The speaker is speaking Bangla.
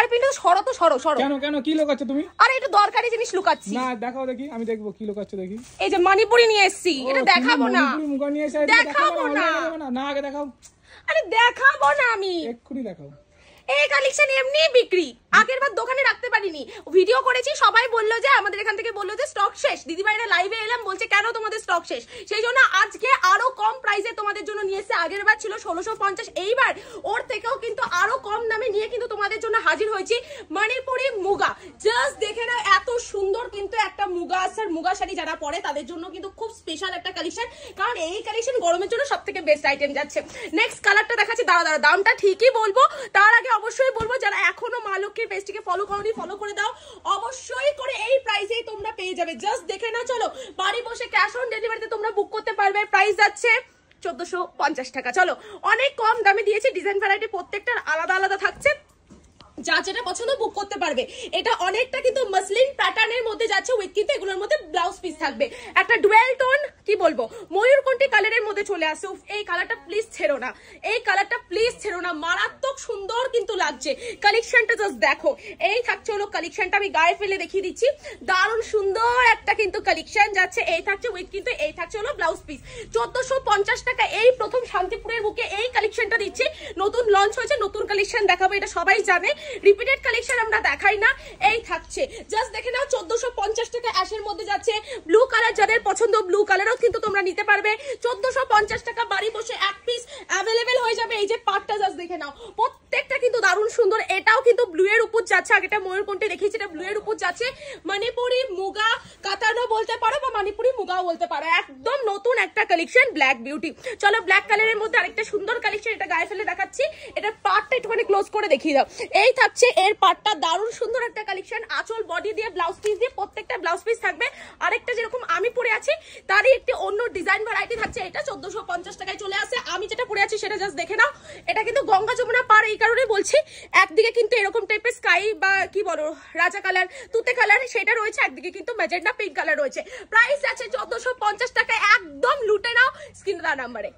আরে পিন্টু সরো তো, সরো সরো। কেন কেন কি লুকাচ্ছ তুমি? আরে এটা দরকারি জিনিস লুকাচ্ছি। না দেখাও দেখি, আমি দেখবো কি লুকাচ্ছ দেখি। এই যে মণিপুরি নিয়ে এসেছি, এটা দেখাবো না। মণিপুরি মুগা নিয়ে এসে দেখাবো না। না আগে দেখাও। আরে দেখাবো না আমি, এক্ষুনি দেখাও। এই কালেকশন এমনি বিক্রি, আগের বার দোকানে রাখতে পারিনি, ভিডিও করেছি, সবাই বললো যে আমাদের এখান থেকে বললো যে স্টক শেষ। দিদিভাইরা লাইভে এলাম বলছে কেন তোমাদের স্টক শেষ, সেই জন্য আজকে আরো কম প্রাইসে তোমাদের জন্য নিয়ে এসেছে। আগের বার ছিল 1650, এইবার ওর থেকেও কিন্তু আরো কম দামে নিয়ে কিন্তু তোমাদের জন্য হাজির হয়েছি। মণিপুরি মুগা, জাস্ট দেখে নাও এত সুন্দর কিন্তু একটা মুগা আছে। মুগা শাড়ি যারা পরে তাদের জন্য কিন্তু খুব স্পেশাল একটা কালেকশন, কারণ এই কালেকশন গরমের জন্য সব থেকে বেস্ট আইটেম যাচ্ছে। নেক্সট কালারটা দেখাচ্ছি, দাঁড়া দামটা ঠিকই বলবো, তার আগে অবশ্যই বলবো যারা এখনো মা লক্ষ্মীর পেজটিকে ফলো করোনি ফলো করে দাও, অবশ্যই করে এই প্রাইসেই তোমরা পেয়ে যাবে। জাস্ট দেখে নাও, চলো বাড়ি বসে ক্যাশ অন ডেলিভারিতে তোমরা বুক করতে পারবে। প্রাইস যাচ্ছে 1450 টাকা। চলো অনেক কম দামে দিয়েছি, ডিজাইন ভ্যারাইটি প্রত্যেকটার আলাদা আলাদা থাকছে, যা যেটা পছন্দ বুক করতে পারবে। এটা অনেকটা কিন্তু মাসলিন প্যাটার্নের মধ্যে যাচ্ছে, উইথ কিন্তু এগুলোর মধ্যে ব্লাউজ পিস থাকবে। একটা ডুয়েল টোন কি বলবো ময়ূরকণ্ঠী কালারের মধ্যে চলে আসছে। এই কালারটা প্লিজ ছেড়ো না, এই কালারটা প্লিজ ছেড়ো না, মারাত্মক সুন্দর কিন্তু লাগছে। কালেকশনটা জাস্ট দেখো, এই থাকছে হলো কালেকশনটা, আমি গায়ে ফেলে দেখিয়ে দিচ্ছি, দারুণ সুন্দর একটা কিন্তু কালেকশন যাচ্ছে। এই থাকছে উইথ কিন্তু এই থাকছে হলো ব্লাউজ পিস। 1450 টাকা এই প্রথম শান্তিপুরের বুকে এই কালেকশনটা দিচ্ছি। নতুন লঞ্চ হয়েছে, নতুন কালেকশন দেখাবো, এটা সবাই জানে, রিপিটেড কালেকশন আমরা দেখাই না। এই থাকছে জাস্ট দেখে নাও, 1450 টাকা অ্যাশের মধ্যে যাচ্ছে। ব্লু কালার যাদের পছন্দ, ব্লু কালারও কিন্তু তোমরা নিতে পারবে। 1450 টাকা বাড়ি বসে এক পিস অ্যাভেলেবেল হয়ে যাবে। এই যে পাটটা জাস্ট দেখে নাও, প্রত্যেকটা কিন্তু দারুণ সুন্দর। এটাও কিন্তু ব্লু এর উপর যাচ্ছে, আগেটা ময়ূরকণ্ঠী দেখিয়েছি, এটা ব্লু এর উপর যাচ্ছে। মণিপুরি মুগা কাতানো বলতে পারো বা মণিপুরি মুগাও বলতে পারো, একদম নতুন একটা কালেকশন, ব্ল্যাক বিউটি। চলো ব্ল্যাক কালারের মধ্যে আরেকটা সুন্দর কালেকশন, এটা গায়ে ফেলে দেখাচ্ছি। এটা পাটটা একটুখানি ক্লোজ করে দেখিয়ে দাও। এই থাকছে এর পাটটা, দারুণ সুন্দর একটা কালেকশন, আঁচল বডি দিয়ে ব্লাউজ পিস দিয়ে, প্রত্যেকটা ব্লাউজ পিস থাকবে। আরেকটা যেরকম আমি পরে আছি তারই একটি অন্য ডিজাইন ভ্যারাইটি থাকছে, এটা 1450 টাকায় চলে আসে। আমি যেটা পরে আছি সেটা জাস্ট দেখে নাও, এটা কিন্তু গঙ্গা যমুনা পার, এই কারণে বলছি। একদিকে কিন্তু এরকম টাইপের স্কাই বা কি বলো রাজা কালার, তুতে কালার সেটা রয়েছে, একদিকে কিন্তু ম্যাজেন্টা পিঙ্ক কালার রয়েছে। প্রাইস আছে 1450 টাকা, একদম লুটে নাও স্ক্রিনে দেওয়া নাম্বারে।